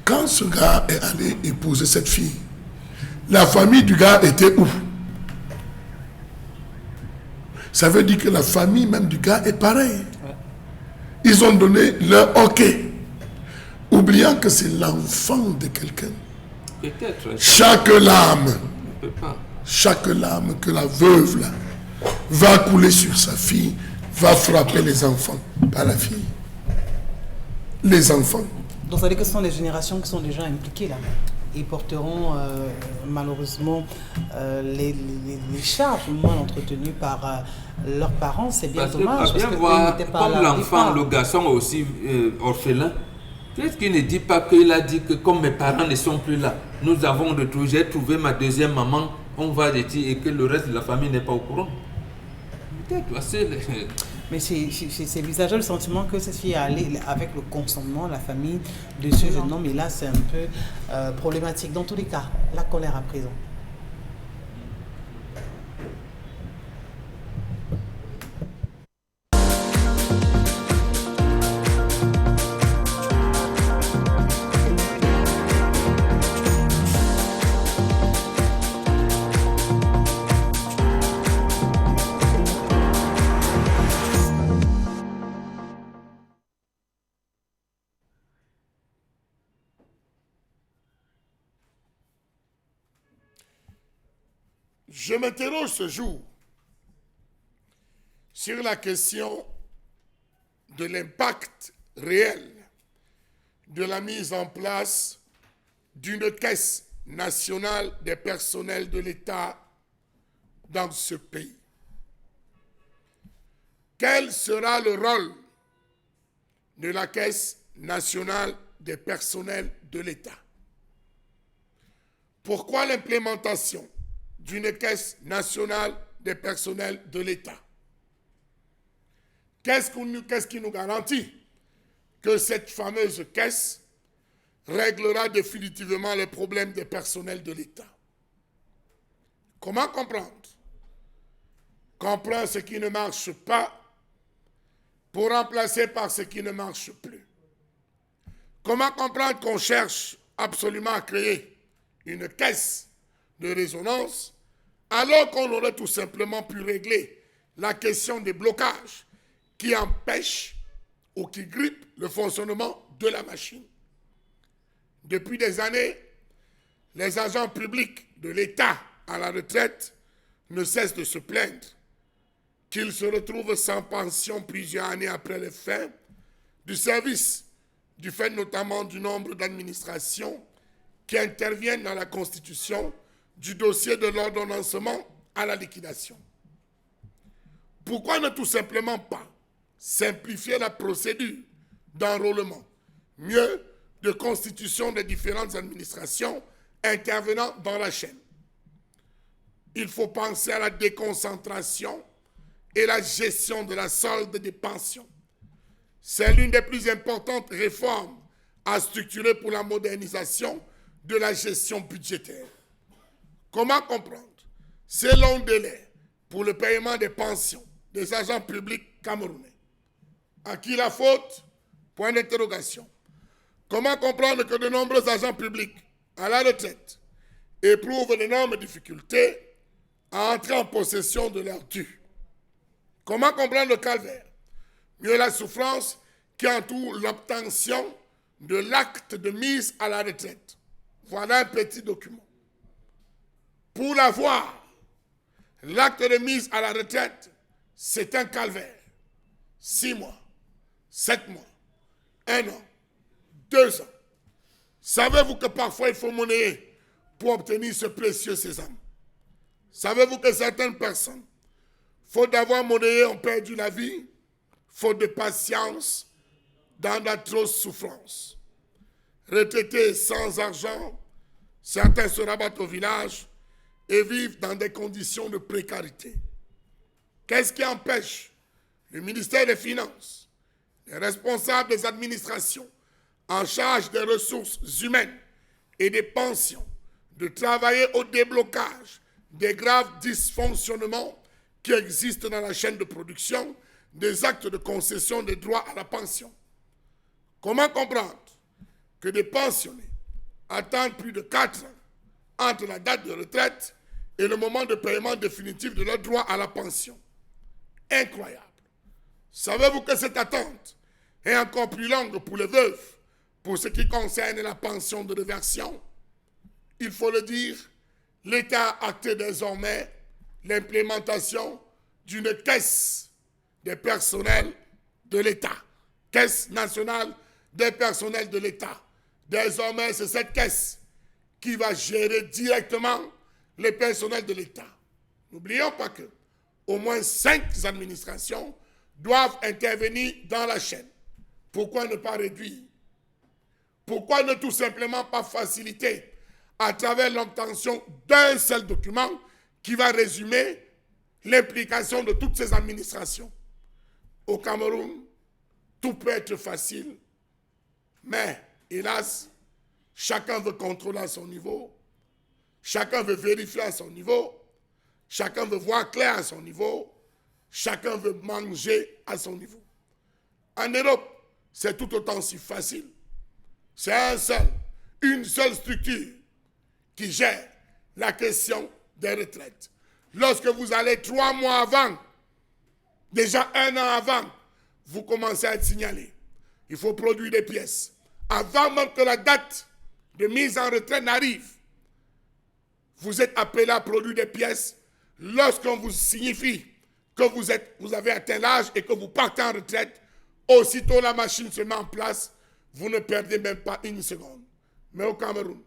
Quand ce gars est allé épouser cette fille, la famille du gars était où? Ça veut dire que la famille même du gars est pareille. Ils ont donné leur OK, oubliant que c'est l'enfant de quelqu'un. Peut-être. Chaque larme, chaque larme que la veuve là, va couler sur sa fille, va frapper les enfants, pas la fille. Les enfants. Donc ça veut dire que ce sont les générations qui sont déjà impliquées là. Ils porteront malheureusement les charges moins entretenues par leurs parents. C'est bien dommage. Parce que voir, comme l'enfant, le garçon aussi orphelin, qu'est-ce qu'il ne dit pas qu'il a dit que comme mes parents ne sont plus là, nous avons retrouvé, j'ai trouvé ma deuxième maman, on va dire, et que le reste de la famille n'est pas au courant. Mais c'est visageux le sentiment que cette fille est allée avec le consentement, la famille de ce jeune homme. Et là, c'est un peu problématique. Dans tous les cas, la colère à présent. Je m'interroge ce jour sur la question de l'impact réel de la mise en place d'une caisse nationale des personnels de l'État dans ce pays. Quel sera le rôle de la caisse nationale des personnels de l'État? Pourquoi l'implémentation d'une caisse nationale des personnels de l'État? Qu'est-ce qui nous garantit que cette fameuse caisse réglera définitivement les problèmes des personnels de l'État? Comment comprendre? Comprendre ce qui ne marche pas pour remplacer par ce qui ne marche plus. Comment comprendre qu'on cherche absolument à créer une caisse de résonance alors qu'on aurait tout simplement pu régler la question des blocages qui empêchent ou qui grippent le fonctionnement de la machine. Depuis des années, les agents publics de l'État à la retraite ne cessent de se plaindre qu'ils se retrouvent sans pension plusieurs années après la fin du service, du fait notamment du nombre d'administrations qui interviennent dans la constitution du dossier de l'ordonnancement à la liquidation. Pourquoi ne tout simplement pas simplifier la procédure d'enrôlement, mieux de constitution des différentes administrations intervenant dans la chaîne? Il faut penser à la déconcentration et la gestion de la solde des pensions. C'est l'une des plus importantes réformes à structurer pour la modernisation de la gestion budgétaire. Comment comprendre ces longs délais pour le paiement des pensions des agents publics camerounais? À qui la faute? Point d'interrogation. Comment comprendre que de nombreux agents publics à la retraite éprouvent d'énormes difficultés à entrer en possession de leurs dûs? Comment comprendre le calvaire? Mieux la souffrance qui entoure l'obtention de l'acte de mise à la retraite. Voilà un petit document. Pour l'avoir, l'acte de mise à la retraite, c'est un calvaire. 6 mois, 7 mois, 1 an, 2 ans. Savez-vous que parfois il faut monnayer pour obtenir ce précieux sésame? Savez-vous que certaines personnes, faute d'avoir monnayé, ont perdu la vie, faute de patience, dans d'atroces souffrances? Retraités sans argent, certains se rabattent au village et vivent dans des conditions de précarité. Qu'est-ce qui empêche le ministère des Finances, les responsables des administrations en charge des ressources humaines et des pensions de travailler au déblocage des graves dysfonctionnements qui existent dans la chaîne de production des actes de concession des droits à la pension? Comment comprendre que des pensionnés attendent plus de 4 ans entre la date de retraite et le moment de paiement définitif de leur droit à la pension? Incroyable. Savez-vous que cette attente est encore plus longue pour les veuves pour ce qui concerne la pension de réversion? Il faut le dire, l'État a acté désormais l'implémentation d'une caisse des personnels de l'État. Caisse nationale des personnels de l'État. Désormais, c'est cette caisse qui va gérer directement les personnels de l'État. N'oublions pas que au moins 5 administrations doivent intervenir dans la chaîne. Pourquoi ne pas réduire? Pourquoi ne tout simplement pas faciliter à travers l'obtention d'un seul document qui va résumer l'implication de toutes ces administrations? Au Cameroun, tout peut être facile, mais hélas, chacun veut contrôler à son niveau, chacun veut vérifier à son niveau, chacun veut voir clair à son niveau, chacun veut manger à son niveau. En Europe, c'est tout autant si facile. C'est une seule structure qui gère la question des retraites. Lorsque vous allez 3 mois avant, déjà 1 an avant, vous commencez à être signalé. Il faut produire des pièces. Avant même que la date de mise en retraite n'arrive, vous êtes appelé à produire des pièces. Lorsqu'on vous signifie que vous avez atteint l'âge et que vous partez en retraite, aussitôt la machine se met en place, vous ne perdez même pas 1 seconde. Mais au Cameroun,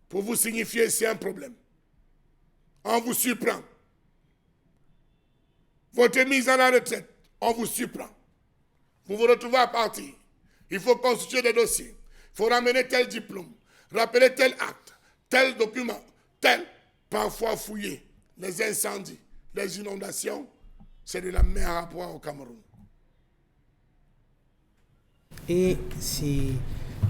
pour vous signifier, c'est un problème. On vous surprend. Votre mise à la retraite, on vous surprend. Vous vous retrouvez à partir. Il faut constituer des dossiers. Il faut ramener tel diplôme, rappeler tel acte, tel document, tel, parfois fouiller. Les incendies, les inondations, c'est de la mer à boire au Cameroun. Et c'est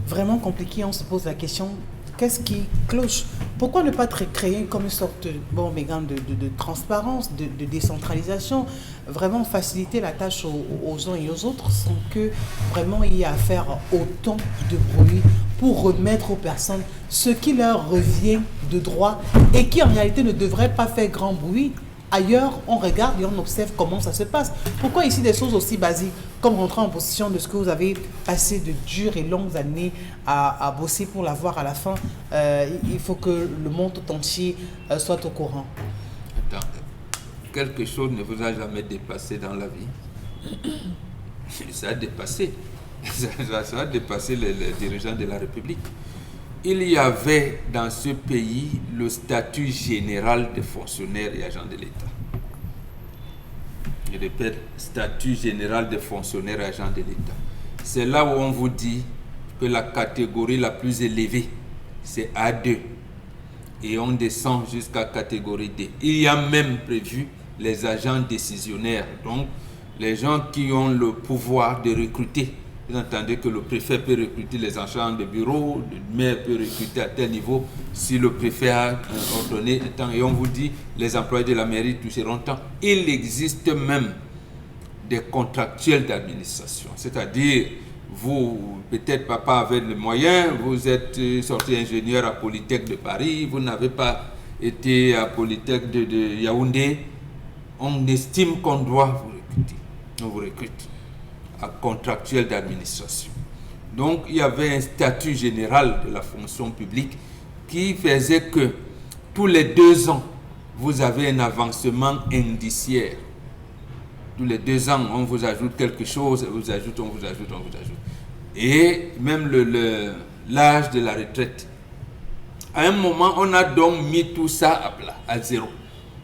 vraiment compliqué, on se pose la question, qu'est-ce qui cloche? Pourquoi ne pas créer comme une sorte de transparence, de décentralisation, vraiment faciliter la tâche aux uns et aux autres sans que vraiment il y ait à faire autant de bruit pour remettre aux personnes ce qui leur revient de droit et qui en réalité ne devrait pas faire grand bruit. Ailleurs, on regarde et on observe comment ça se passe. Pourquoi ici des choses aussi basiques, comme rentrer en position de ce que vous avez passé de dures et longues années à bosser pour l'avoir à la fin, il faut que le monde tout entier soit au courant. Attends, quelque chose ne vous a jamais dépassé dans la vie? Ça a dépassé. Ça a dépassé les dirigeants de la République. Il y avait dans ce pays le statut général des fonctionnaires et agents de l'État. Je répète, statut général des fonctionnaires et agents de l'État. C'est là où on vous dit que la catégorie la plus élevée, c'est A2. Et on descend jusqu'à catégorie D. Il y a même prévu les agents décisionnaires, donc les gens qui ont le pouvoir de recruter. Vous entendez que le préfet peut recruter les agents de bureau, le maire peut recruter à tel niveau si le préfet a ordonné tant. Et on vous dit les employés de la mairie toucheront tant. Il existe même des contractuels d'administration. C'est-à-dire, vous, peut-être papa avait les moyens, vous êtes sorti ingénieur à Polytech de Paris, vous n'avez pas été à Polytech de Yaoundé. On estime qu'on doit vous recruter. On vous recrute à contractuel d'administration. Donc, il y avait un statut général de la fonction publique qui faisait que tous les 2 ans, vous avez un avancement indiciaire. Tous les 2 ans, on vous ajoute quelque chose, on vous ajoute. Et même l'âge de la retraite. À un moment, on a donc mis tout ça à plat, à zéro.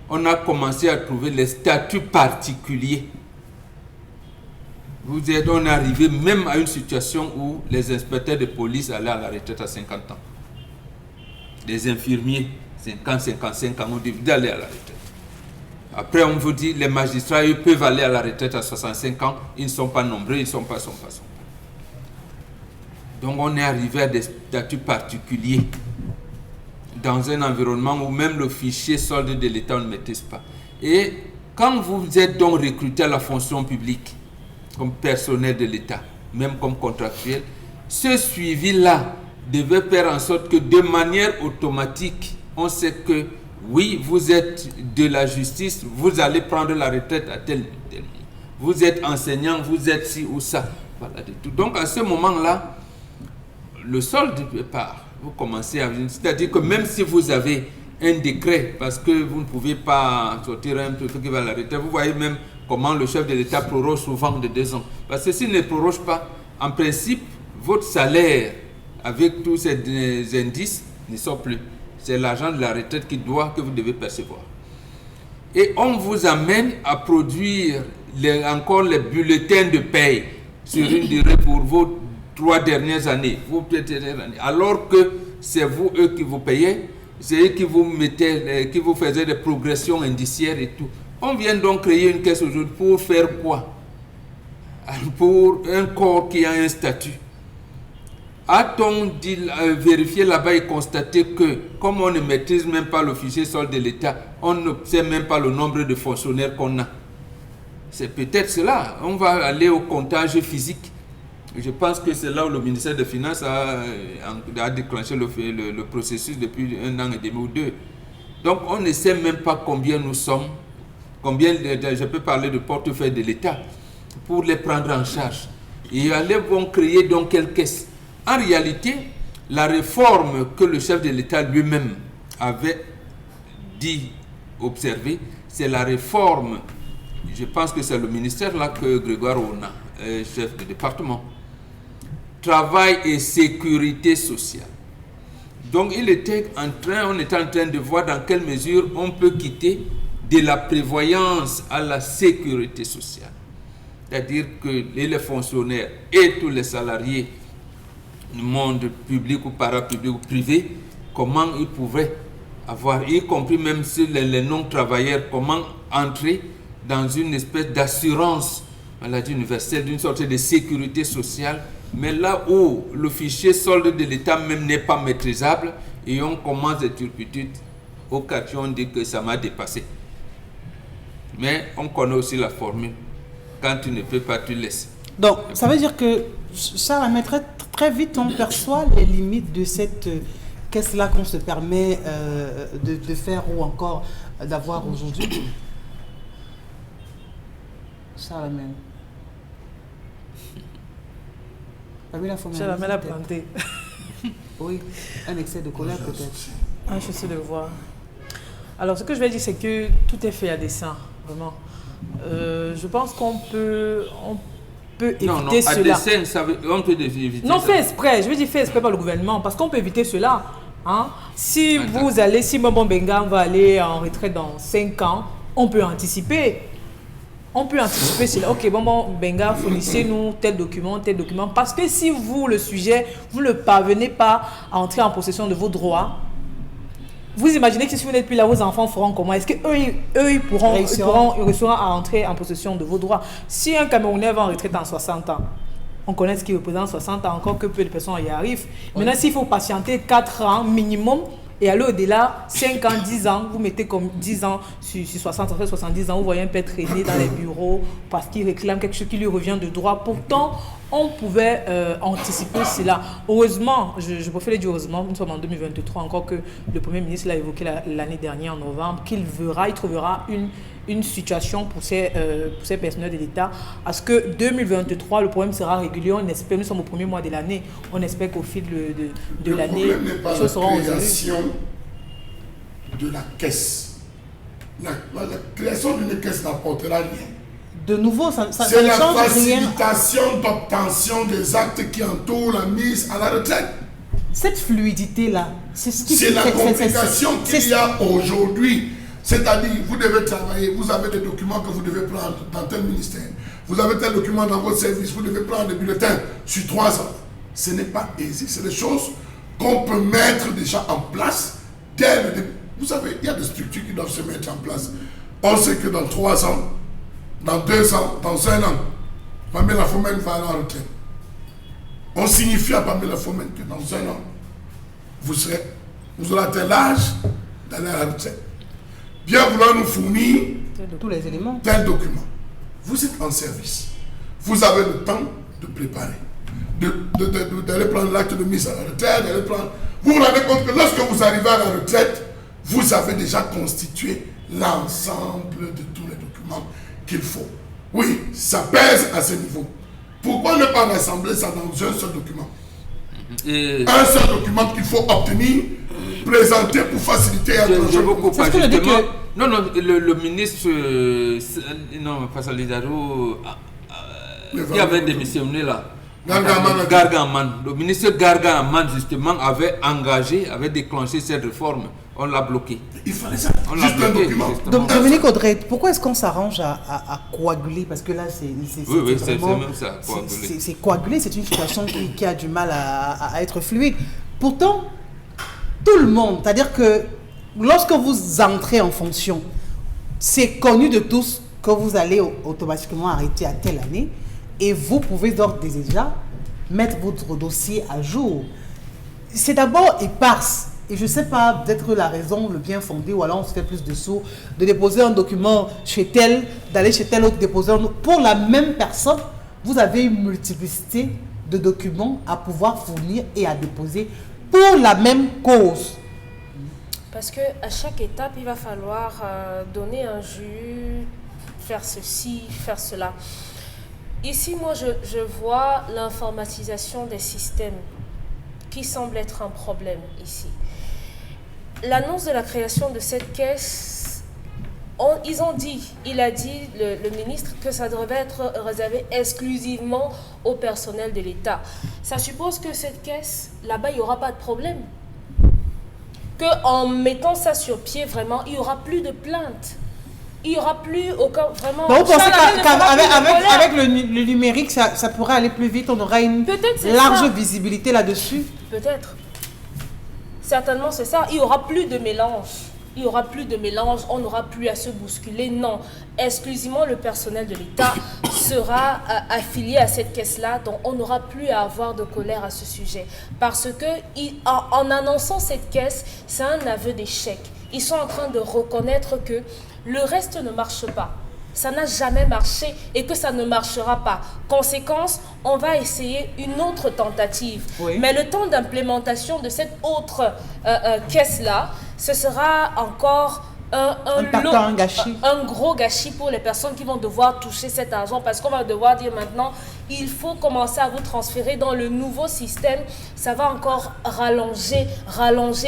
On a commencé à trouver les statuts particuliers. On est arrivé même à une situation où les inspecteurs de police allaient à la retraite à 50 ans. Les infirmiers, 50, 55 ans, on devait aller à la retraite. Après, on vous dit, les magistrats, ils peuvent aller à la retraite à 65 ans, ils ne sont pas nombreux, ils ne sont pas. Donc, on est arrivé à des statuts particuliers dans un environnement où même le fichier solde de l'État ne maîtrise pas. Et quand vous êtes donc recruté à la fonction publique, comme personnel de l'État, même comme contractuel, ce suivi-là devait faire en sorte que de manière automatique, on sait que oui, vous êtes de la justice, vous allez prendre la retraite à tel moment. Vous êtes enseignant, vous êtes ci ou ça. Voilà, de tout. Donc à ce moment-là, le solde part. Vous commencez à... C'est-à-dire que même si vous avez un décret parce que vous ne pouvez pas sortir un truc qui va à la retraite. Vous voyez même comment le chef de l'État proroge souvent de 2 ans. Parce que s'il ne proroge pas, en principe, votre salaire avec tous ces indices ne sort plus. C'est l'argent de la retraite que vous devez percevoir. Et on vous amène à produire encore les bulletins de paye sur une durée pour vos 3 dernières années, alors que c'est eux qui vous payez, c'est eux qui vous faisaient des progressions indiciaires et tout. On vient donc créer une caisse aujourd'hui pour faire quoi? Pour un corps qui a un statut. A-t-on vérifié là-bas et constaté que, comme on ne maîtrise même pas le fichier solde de l'État, on ne sait même pas le nombre de fonctionnaires qu'on a? C'est peut-être cela. On va aller au comptage physique. Je pense que c'est là où le ministère des Finances a déclenché le processus depuis 1 an et demi ou 2. Donc on ne sait même pas combien nous sommes, je peux parler de portefeuille de l'État, pour les prendre en charge. Et aller vont créer donc quelle caisse. En réalité, la réforme que le chef de l'État lui-même avait dit observer, c'est la réforme, je pense que c'est le ministère là que Grégoire Ona, chef de département, travail et sécurité sociale. Donc on était en train de voir dans quelle mesure on peut quitter de la prévoyance à la sécurité sociale. C'est-à-dire que les fonctionnaires et tous les salariés du monde public ou parapublic ou privé, comment ils pouvaient avoir, y compris même sur les non-travailleurs, comment entrer dans une espèce d'assurance maladie universelle, d'une sorte de sécurité sociale, mais là où le fichier solde de l'État même n'est pas maîtrisable et on commence des turpitudes, au quartier on dit que ça m'a dépassé. Mais on connaît aussi la formule, quand tu ne peux pas, tu laisses. Donc, ça veut dire que, Charles, mais très vite, on perçoit les limites de cette caisse-là qu'on se permet de faire ou encore d'avoir aujourd'hui. Charles, mais... Charles, a planté. Oui, un excès de colère peut-être. Je sais de voir. Alors, ce que je vais dire, c'est que tout est fait à dessein, vraiment. Je pense qu'on peut éviter cela. À dessein, on peut éviter non, ça. fait exprès. Je veux dire fait exprès par le gouvernement, parce qu'on peut éviter cela. Hein? Si Mbombo Mbenga va aller en retraite dans 5 ans, on peut anticiper. On peut anticiper cela. Ok, Mbombo Mbenga, fournissez-nous tel document. Parce que si vous, le sujet, vous ne parvenez pas à entrer en possession de vos droits, vous imaginez que si vous n'êtes plus là, vos enfants feront comment? Est-ce qu'eux, ils réussiront à entrer en possession de vos droits? Si un Camerounais va en retraite en 60 ans, on connaît ce qui représente 60 ans, encore que peu de personnes y arrivent. Maintenant, s'il faut patienter 4 ans minimum, et aller au-delà, 5 ans, 10 ans, vous mettez comme 10 ans sur 60, 70 ans, vous voyez un père traîner dans les bureaux parce qu'il réclame quelque chose qui lui revient de droit. Pourtant, on pouvait anticiper cela. Heureusement, je préfère dire heureusement, nous sommes en 2023, encore que le Premier ministre l'a évoqué l'année dernière en novembre, il trouvera une situation pour ces personnels de l'État. Parce que 2023, le problème sera régulier. On espère, nous sommes au premier mois de l'année, on espère qu'au fil de l'année, les choses seront résolues. De la caisse. La création d'une caisse n'apportera rien. De nouveau, ça c'est ne la change rien. facilitation d'obtention des actes qui entourent la mise à la retraite. Cette fluidité-là, c'est ce qui... C'est la complication qu'il y a aujourd'hui. C'est-à-dire, vous devez travailler, vous avez des documents que vous devez prendre dans tel ministère. Vous avez tel document dans votre service, vous devez prendre des bulletins sur 3 ans. Ce n'est pas aisé. C'est des choses qu'on peut mettre déjà en place dès le début. Vous savez, il y a des structures qui doivent se mettre en place. On sait que dans 3 ans, dans 2 ans, dans 1 an, Pamela Fomen va aller en retraite. On signifie à Pamela Fomen que dans 1 an, vous aurez atteint l'âge d'aller à la retraite. Bien vouloir nous fournir tous les éléments. Tel document. Vous êtes en service. Vous avez le temps de préparer, d'aller prendre l'acte de mise à la retraite, Vous vous rendez compte que lorsque vous arrivez à la retraite, vous avez déjà constitué l'ensemble de tous les documents qu'il faut. Oui, ça pèse à ce niveau. Pourquoi ne pas rassembler ça dans un seul document? Un seul document qu'il faut obtenir présenté pour faciliter un Je vous coupe pas, C'est ce que je dis justement. que- Non, le ministre, non, Fassali Daro, il y avait démissionné là. Gargaman. Le ministre Gargaman, justement, avait déclenché cette réforme. On l'a bloqué. Il fallait ça. On l'a Juste un bloqué, document. justement. Donc, Dominique Audrey, pourquoi est-ce qu'on s'arrange à coaguler? Parce que là, Oui, c'est vraiment- même ça, coaguler. c'est coaguler, c'est une situation qui a du mal à être fluide. Pourtant, tout le monde, c'est-à-dire que lorsque vous entrez en fonction, c'est connu de tous que vous allez automatiquement arrêter à telle année et vous pouvez donc déjà mettre votre dossier à jour. C'est d'abord éparse. Et je ne sais pas, peut-être la raison, le bien fondé, ou alors on se fait plus de sous, de déposer un document chez tel, d'aller chez tel autre, déposer un autre. Pour la même personne, vous avez une multiplicité de documents à pouvoir fournir et à déposer pour la même cause. Parce qu'à chaque étape, il va falloir donner un jus, faire ceci, faire cela. Ici, moi, je vois l'informatisation des systèmes qui semble être un problème ici. L'annonce de la création de cette caisse, il a dit, le ministre, que ça devrait être réservé exclusivement au personnel de l'État. Ça suppose que cette caisse, là-bas, il n'y aura pas de problème. Qu'en mettant ça sur pied, vraiment, il n'y aura plus de plaintes. Il n'y aura plus aucun... Vraiment... Donc, vous pensez Charles qu'avec le numérique, ça pourrait aller plus vite, on aura une Peut-être c'est large ça. visibilité là-dessus? Peut-être. Certainement, c'est ça. Il n'y aura plus de mélange. Il n'y aura plus de mélange. On n'aura plus à se bousculer. Non. Exclusivement le personnel de l'État sera affilié à cette caisse-là. Donc, on n'aura plus à avoir de colère à ce sujet. Parce que, en annonçant cette caisse, c'est un aveu d'échec. Ils sont en train de reconnaître que le reste ne marche pas. Ça n'a jamais marché et que ça ne marchera pas. Conséquence, on va essayer une autre tentative. Oui. Mais le temps d'implémentation de cette autre caisse-là, ce sera encore Un gâchis. un gros gâchis pour les personnes qui vont devoir toucher cet argent parce qu'on va devoir dire maintenant, il faut commencer à vous transférer dans le nouveau système. Ça va encore rallonger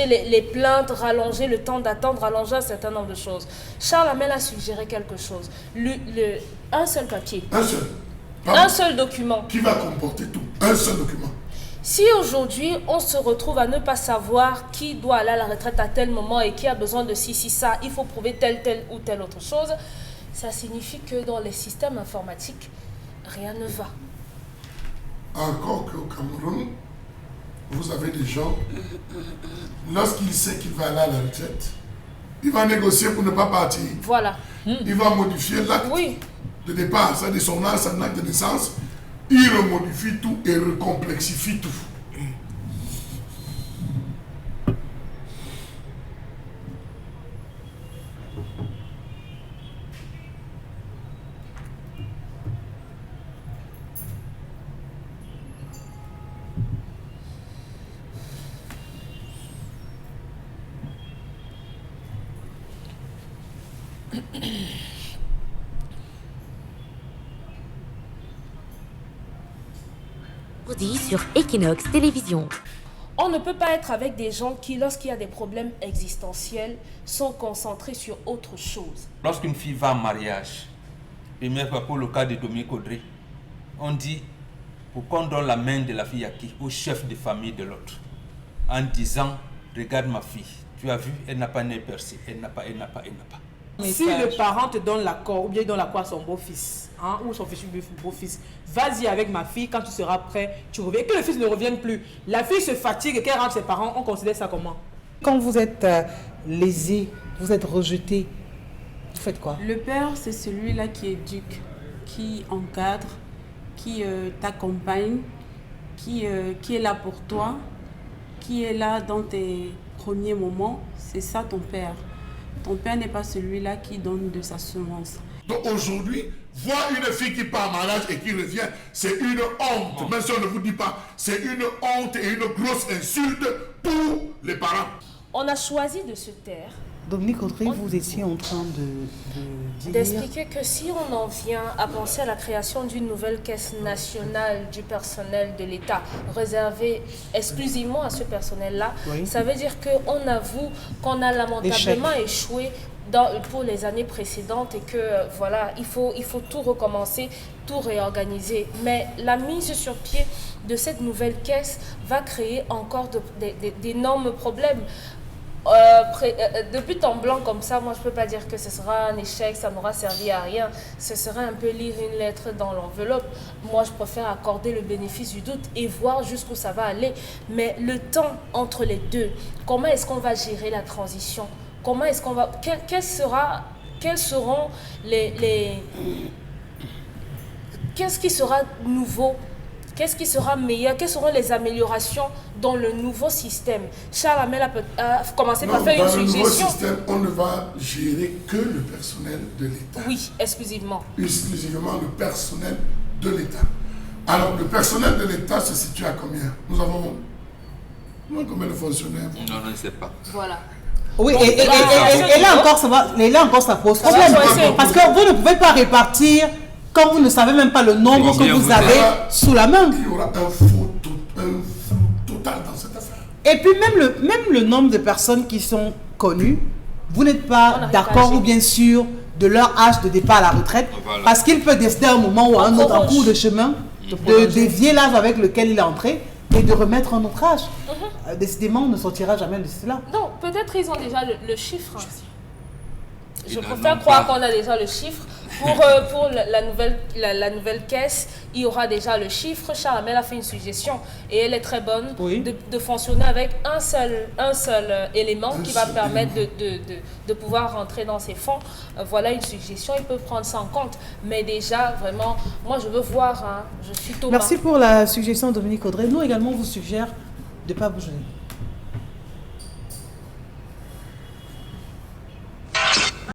les plaintes, rallonger le temps d'attente, rallonger un certain nombre de choses. Charles Amel a suggéré quelque chose. Un seul papier, Un seul. un seul document. Qui va comporter tout. Un seul document. Si aujourd'hui, on se retrouve à ne pas savoir qui doit aller à la retraite à tel moment et qui a besoin de ci, ça, il faut prouver telle ou telle autre chose, ça signifie que dans les systèmes informatiques, rien ne va. Encore qu'au Cameroun, vous avez des gens, lorsqu'il sait qu'il va aller à la retraite, il va négocier pour ne pas partir. Voilà. Il va modifier l'acte Oui. de départ, c'est-à-dire son âge, son acte de naissance. Il remodifie tout et recomplexifie tout. Aujourd'hui sur Equinox Télévision. On ne peut pas être avec des gens qui, lorsqu'il y a des problèmes existentiels, sont concentrés sur autre chose. Lorsqu'une fille va en mariage, première fois pour le cas de Dominique Audrey, on dit pour qu'on donne la main de la fille à qui? Au chef de famille de l'autre. En disant, regarde ma fille, tu as vu, elle n'a pas nez percé, elle n'a pas. Si le parent te donne l'accord, ou bien il donne l'accord à son beau-fils, hein, ou son futur beau-fils, vas-y avec ma fille, quand tu seras prêt, tu reviens. Que le fils ne revienne plus. La fille se fatigue et qu'elle rentre ses parents, on considère ça comment? Quand vous êtes lésé, vous êtes rejeté, vous faites quoi? Le père, c'est celui-là qui éduque, qui encadre, qui t'accompagne, qui est là pour toi, qui est là dans tes premiers moments. C'est ça ton père. Ton père n'est pas celui-là qui donne de sa semence. Donc aujourd'hui, voir une fille qui part en mariage et qui revient, c'est une honte. Même si on ne vous dit pas, c'est une honte et une grosse insulte pour les parents. On a choisi de se taire. Dominique Audrey, vous étiez en train de dire... D'expliquer que si on en vient à penser à la création d'une nouvelle caisse nationale du personnel de l'État, réservée exclusivement à ce personnel-là, Oui. ça veut dire qu'on avoue qu'on a lamentablement échoué pour les années précédentes et que voilà, il faut tout recommencer, tout réorganiser. Mais la mise sur pied de cette nouvelle caisse va créer encore d'énormes problèmes. De but en blanc comme ça, moi je peux pas dire que ce sera un échec, ça n'aura servi à rien. Ce serait un peu lire une lettre dans l'enveloppe. Moi je préfère accorder le bénéfice du doute et voir jusqu'où ça va aller. Mais le temps entre les deux, comment est-ce qu'on va gérer la transition? Comment est-ce qu'on va... Quels seront qu'est-ce qui sera nouveau? Qu'est-ce qui sera meilleur? Quelles seront les améliorations dans le nouveau système? Charles Hamel a commencé par faire une suggestion. Dans le nouveau système, on ne va gérer que le personnel de l'État. Oui, exclusivement. Exclusivement le personnel de l'État. Alors, le personnel de l'État se situe à combien? Nous avons combien de fonctionnaires? Non, on ne sait pas. Voilà. Oui, Donc, et là encore, ça pose problème. Parce que vous ne pouvez pas répartir quand vous ne savez même pas le nombre que vous avez sous la main. Il y aura un flou total dans cette affaire. Et puis même le nombre de personnes qui sont connues, vous n'êtes pas d'accord ou bien sûr de leur âge de départ à la retraite, Voilà. parce qu'il peut décider à un moment ou à un autre, en cours de chemin, de dévier l'âge avec lequel il est entré et de remettre un autre âge. Décidément, on ne sortira jamais de cela. Non, peut-être ils ont déjà le chiffre. Je Ils n'en préfère ont croire pas. qu'on a déjà le chiffre. Pour la nouvelle caisse, il y aura déjà le chiffre. Charles Hamel a fait une suggestion et elle est très bonne Oui. de fonctionner avec un seul élément qui va permettre de pouvoir rentrer dans ces fonds. Voilà une suggestion, ils peuvent prendre ça en compte. Mais déjà, vraiment, moi je veux voir, je suis Thomas. Merci pour la suggestion, Dominique Audrey. Nous également, on vous suggère de ne pas bouger.